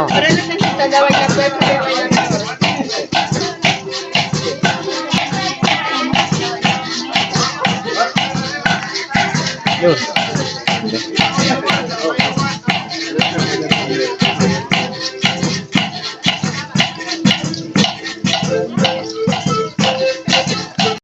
Para lang nakita daw ay kapwet sa daw ay Yun.